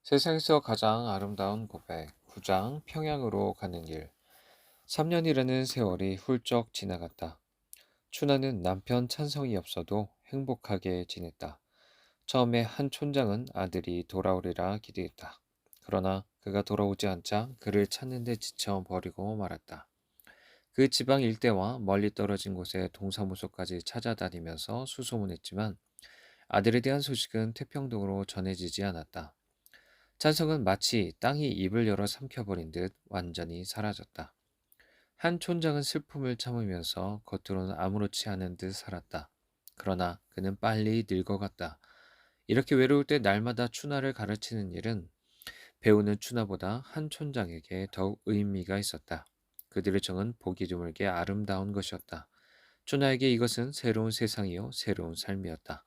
세상에서 가장 아름다운 고백, 9장 평양으로 가는 길. 3년이라는 세월이 훌쩍 지나갔다. 춘하는 남편 찬성이 없어도 행복하게 지냈다. 처음에 한 촌장은 아들이 돌아오리라 기대했다. 그러나 그가 돌아오지 않자 그를 찾는 데 지쳐 버리고 말았다. 그 지방 일대와 멀리 떨어진 곳에 동사무소까지 찾아다니면서 수소문했지만 아들에 대한 소식은 태평동으로 전해지지 않았다. 찬성은 마치 땅이 입을 열어 삼켜버린 듯 완전히 사라졌다. 한 촌장은 슬픔을 참으면서 겉으로는 아무렇지 않은 듯 살았다. 그러나 그는 빨리 늙어갔다. 이렇게 외로울 때 날마다 춘하를 가르치는 일은 배우는 춘하보다 한 촌장에게 더욱 의미가 있었다. 그들의 정은 보기 드물게 아름다운 것이었다. 춘하에게 이것은 새로운 세상이요, 새로운 삶이었다.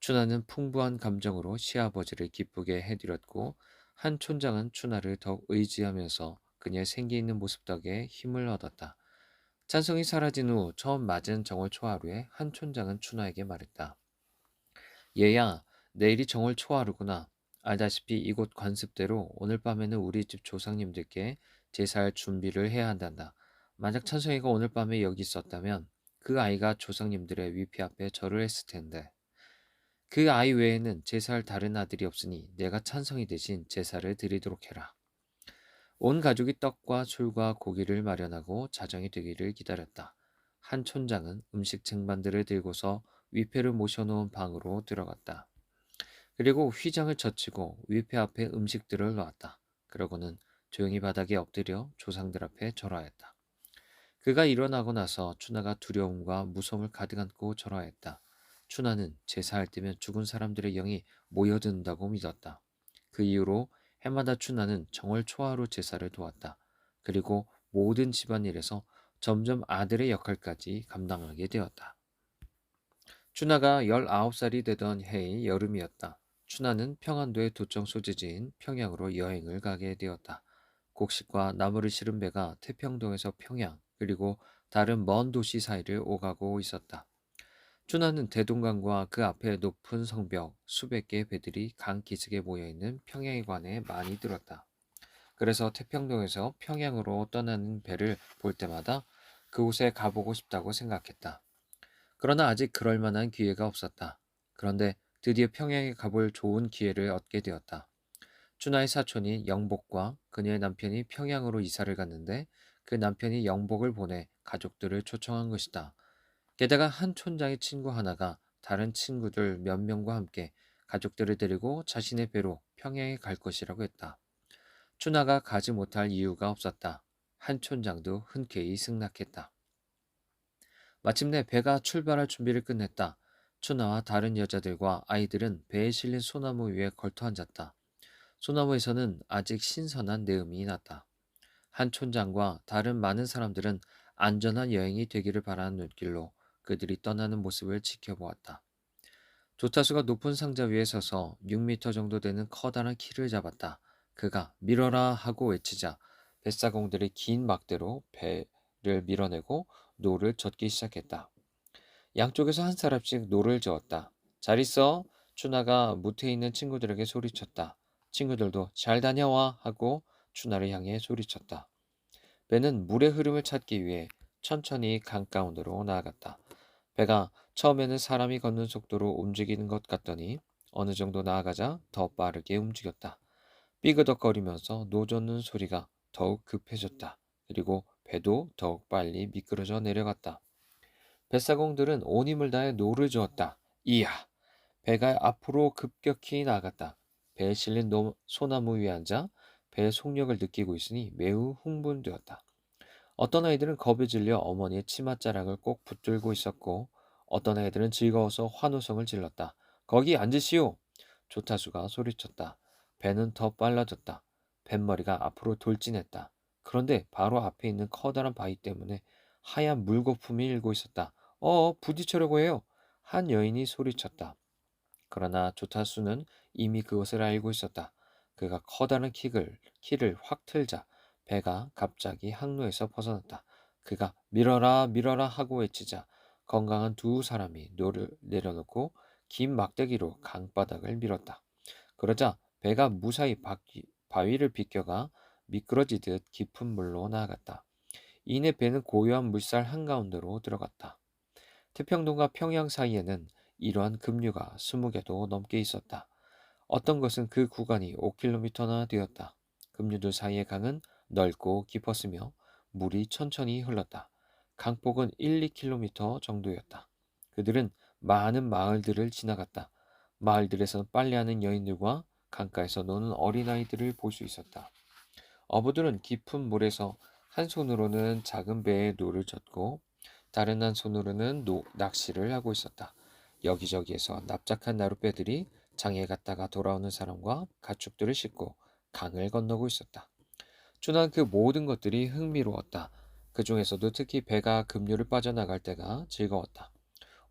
춘하는 풍부한 감정으로 시아버지를 기쁘게 해드렸고 한 촌장은 춘하를 더욱 의지하면서 그녀의 생기 있는 모습 덕에 힘을 얻었다. 찬성이 사라진 후 처음 맞은 정월 초하루에 한 촌장은 춘하에게 말했다. 얘야, 내일이 정월 초하루구나. 알다시피 이곳 관습대로 오늘 밤에는 우리 집 조상님들께 제사할 준비를 해야 한단다. 만약 찬성이가 오늘 밤에 여기 있었다면 그 아이가 조상님들의 위패 앞에 절을 했을 텐데. 그 아이 외에는 제사할 다른 아들이 없으니 내가 찬성이 대신 제사를 드리도록 해라. 온 가족이 떡과 술과 고기를 마련하고 자정이 되기를 기다렸다. 한 촌장은 음식 쟁반들을 들고서 위패를 모셔놓은 방으로 들어갔다. 그리고 휘장을 젖히고 위패 앞에 음식들을 놓았다. 그러고는 조용히 바닥에 엎드려 조상들 앞에 절하였다. 그가 일어나고 나서 춘하가 두려움과 무서움을 가득 안고 절하였다. 춘하는 제사할 때면 죽은 사람들의 영이 모여든다고 믿었다. 그 이후로 해마다 춘하는 정월 초하루 제사를 도왔다. 그리고 모든 집안일에서 점점 아들의 역할까지 감당하게 되었다. 춘하가 19살이 되던 해의 여름이었다. 춘하는 평안도의 도청 소재지인 평양으로 여행을 가게 되었다. 곡식과 나무를 실은 배가 태평동에서 평양 그리고 다른 먼 도시 사이를 오가고 있었다. 춘하는 대동강과 그 앞에 높은 성벽 수백 개의 배들이 강 기슭에 모여있는 평양에 관해 많이 들었다. 그래서 태평동에서 평양으로 떠나는 배를 볼 때마다 그곳에 가보고 싶다고 생각했다. 그러나 아직 그럴 만한 기회가 없었다. 그런데 드디어 평양에 가볼 좋은 기회를 얻게 되었다. 춘하의 사촌인 영복과 그녀의 남편이 평양으로 이사를 갔는데 그 남편이 영복을 보내 가족들을 초청한 것이다. 게다가 한 촌장의 친구 하나가 다른 친구들 몇 명과 함께 가족들을 데리고 자신의 배로 평양에 갈 것이라고 했다. 춘하가 가지 못할 이유가 없었다. 한 촌장도 흔쾌히 승낙했다. 마침내 배가 출발할 준비를 끝냈다. 춘하와 다른 여자들과 아이들은 배에 실린 소나무 위에 걸터 앉았다. 소나무에서는 아직 신선한 내음이 났다. 한 촌장과 다른 많은 사람들은 안전한 여행이 되기를 바라는 눈길로 그들이 떠나는 모습을 지켜보았다. 조타수가 높은 상자 위에 서서 6미터 정도 되는 커다란 키를 잡았다. 그가 밀어라 하고 외치자 뱃사공들이 긴 막대로 배를 밀어내고 노를 젓기 시작했다. 양쪽에서 한 사람씩 노를 저었다. 잘 있어. 춘하가 무태에 있는 친구들에게 소리쳤다. 친구들도 잘 다녀와 하고 춘하를 향해 소리쳤다. 배는 물의 흐름을 찾기 위해 천천히 강가운데로 나아갔다. 배가 처음에는 사람이 걷는 속도로 움직이는 것 같더니 어느 정도 나아가자 더 빠르게 움직였다. 삐그덕거리면서 노젓는 소리가 더욱 급해졌다. 그리고 배도 더욱 빨리 미끄러져 내려갔다. 뱃사공들은 온 힘을 다해 노를 저었다. 이야! 배가 앞으로 급격히 나아갔다. 배에 실린 소나무 위에 앉아 배의 속력을 느끼고 있으니 매우 흥분되었다. 어떤 아이들은 겁에 질려 어머니의 치맛자락을 꼭 붙들고 있었고 어떤 아이들은 즐거워서 환호성을 질렀다. 거기 앉으시오! 조타수가 소리쳤다. 배는 더 빨라졌다. 뱃머리가 앞으로 돌진했다. 그런데 바로 앞에 있는 커다란 바위 때문에 하얀 물거품이 일고 있었다. 부딪혀려고 해요. 한 여인이 소리쳤다. 그러나 조타수는 이미 그것을 알고 있었다. 그가 커다란 키를 확 틀자 배가 갑자기 항로에서 벗어났다. 그가 밀어라 밀어라 하고 외치자 건강한 두 사람이 노를 내려놓고 긴 막대기로 강바닥을 밀었다. 그러자 배가 무사히 바위를 비껴가 미끄러지듯 깊은 물로 나아갔다. 이내 배는 고요한 물살 한가운데로 들어갔다. 태평양과 평양 사이에는 이러한 급류가 20개도 넘게 있었다. 어떤 것은 그 구간이 5km나 되었다. 급류들 사이의 강은 넓고 깊었으며 물이 천천히 흘렀다. 강폭은 1, 2km 정도였다. 그들은 많은 마을들을 지나갔다. 마을들에서는 빨래하는 여인들과 강가에서 노는 어린아이들을 볼 수 있었다. 어부들은 깊은 물에서 한 손으로는 작은 배에 노를 젓고 다른 한 손으로는 낚시를 하고 있었다. 여기저기에서 납작한 나룻배들이 장에 갔다가 돌아오는 사람과 가축들을 싣고 강을 건너고 있었다. 준한 그 모든 것들이 흥미로웠다. 그 중에서도 특히 배가 급류를 빠져나갈 때가 즐거웠다.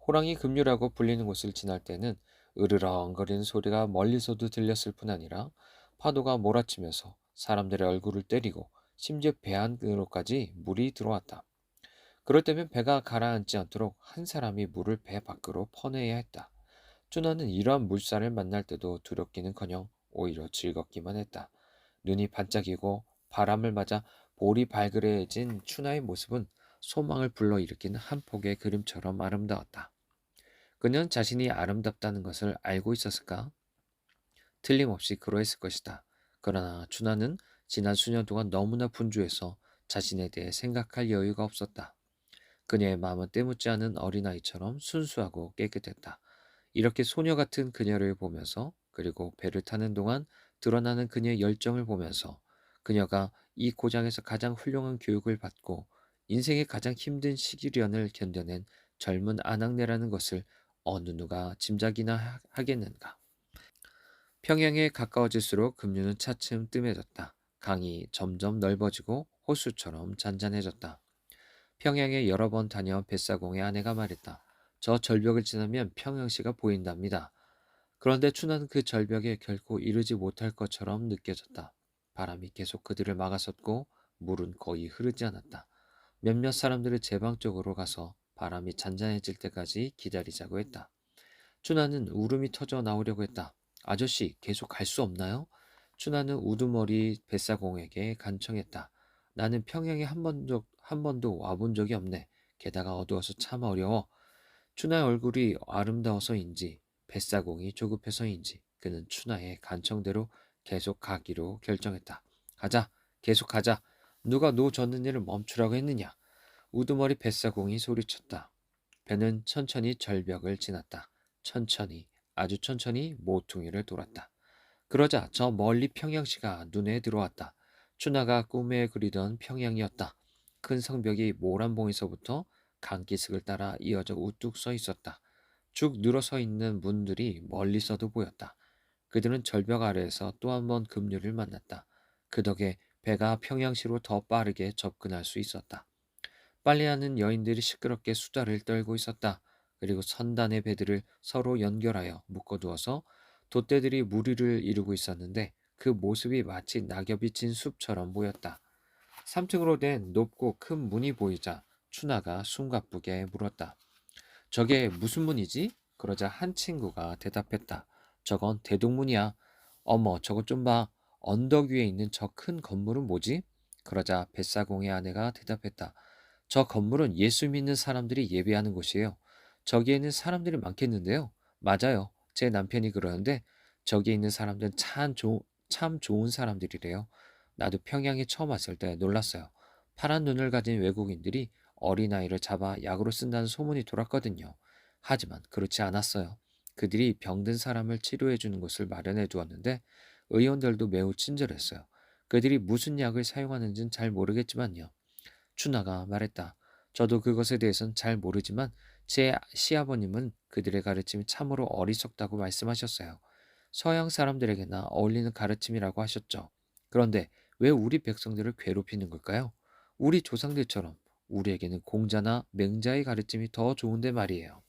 호랑이 급류라고 불리는 곳을 지날 때는 으르렁거리는 소리가 멀리서도 들렸을 뿐 아니라 파도가 몰아치면서 사람들의 얼굴을 때리고 심지어 배 안으로까지 물이 들어왔다. 그럴 때면 배가 가라앉지 않도록 한 사람이 물을 배 밖으로 퍼내야 했다. 쭈나는 이러한 물살을 만날 때도 두렵기는커녕 오히려 즐겁기만 했다. 눈이 반짝이고 바람을 맞아 볼이 발그레해진 춘하의 모습은 소망을 불러일으키는 한 폭의 그림처럼 아름다웠다. 그는 자신이 아름답다는 것을 알고 있었을까? 틀림없이 그러했을 것이다. 그러나 춘하는 지난 수년 동안 너무나 분주해서 자신에 대해 생각할 여유가 없었다. 그녀의 마음은 때묻지 않은 어린아이처럼 순수하고 깨끗했다. 이렇게 소녀 같은 그녀를 보면서 그리고 배를 타는 동안 드러나는 그녀의 열정을 보면서 그녀가 이 고장에서 가장 훌륭한 교육을 받고 인생의 가장 힘든 시기련을 견뎌낸 젊은 아낙네라는 것을 어느 누가 짐작이나 하겠는가. 평양에 가까워질수록 급류는 차츰 뜸해졌다. 강이 점점 넓어지고 호수처럼 잔잔해졌다. 평양에 여러 번 다녀온 뱃사공의 아내가 말했다. 저 절벽을 지나면 평양시가 보인답니다. 그런데 춘하는 그 절벽에 결코 이르지 못할 것처럼 느껴졌다. 바람이 계속 그들을 막아섰고 물은 거의 흐르지 않았다. 몇몇 사람들은 제방 쪽으로 가서 바람이 잔잔해질 때까지 기다리자고 했다. 춘하는 울음이 터져 나오려고 했다. 아저씨, 계속 갈 수 없나요? 춘하는 우두머리 뱃사공에게 간청했다. 나는 평양에 한 번도 와본 적이 없네. 게다가 어두워서 참 어려워. 춘하의 얼굴이 아름다워서인지 뱃사공이 조급해서인지 그는 춘하의 간청대로 계속 가기로 결정했다. 가자, 계속 가자. 누가 노 젓는 일을 멈추라고 했느냐? 우두머리 뱃사공이 소리쳤다. 배는 천천히 절벽을 지났다. 천천히, 아주 천천히 모퉁이를 돌았다. 그러자 저 멀리 평양시가 눈에 들어왔다. 춘하가 꿈에 그리던 평양이었다. 큰 성벽이 모란봉에서부터 강기슭을 따라 이어져 우뚝 서 있었다. 쭉 늘어서 있는 문들이 멀리서도 보였다. 그들은 절벽 아래에서 또 한 번 급류를 만났다. 그 덕에 배가 평양시로 더 빠르게 접근할 수 있었다. 빨래하는 여인들이 시끄럽게 수다를 떨고 있었다. 그리고 선단의 배들을 서로 연결하여 묶어두어서 돛대들이 무리를 이루고 있었는데 그 모습이 마치 낙엽이 진 숲처럼 보였다. 3층으로 된 높고 큰 문이 보이자 춘하가 숨가쁘게 물었다. 저게 무슨 문이지? 그러자 한 친구가 대답했다. 저건 대동문이야. 어머, 저것 좀 봐. 언덕 위에 있는 저 큰 건물은 뭐지? 그러자 뱃사공의 아내가 대답했다. 저 건물은 예수 믿는 사람들이 예배하는 곳이에요. 저기에는 사람들이 많겠는데요. 맞아요. 제 남편이 그러는데 저기에 있는 사람들은 참 좋은 사람들이래요. 나도 평양에 처음 왔을 때 놀랐어요. 파란 눈을 가진 외국인들이 어린아이를 잡아 약으로 쓴다는 소문이 돌았거든요. 하지만 그렇지 않았어요. 그들이 병든 사람을 치료해 주는 곳을 마련해 두었는데 의원들도 매우 친절했어요. 그들이 무슨 약을 사용하는지는 잘 모르겠지만요. 춘하가 말했다. 저도 그것에 대해서는 잘 모르지만 제 시아버님은 그들의 가르침이 참으로 어리석다고 말씀하셨어요. 서양 사람들에게나 어울리는 가르침이라고 하셨죠. 그런데 왜 우리 백성들을 괴롭히는 걸까요? 우리 조상들처럼 우리에게는 공자나 맹자의 가르침이 더 좋은데 말이에요.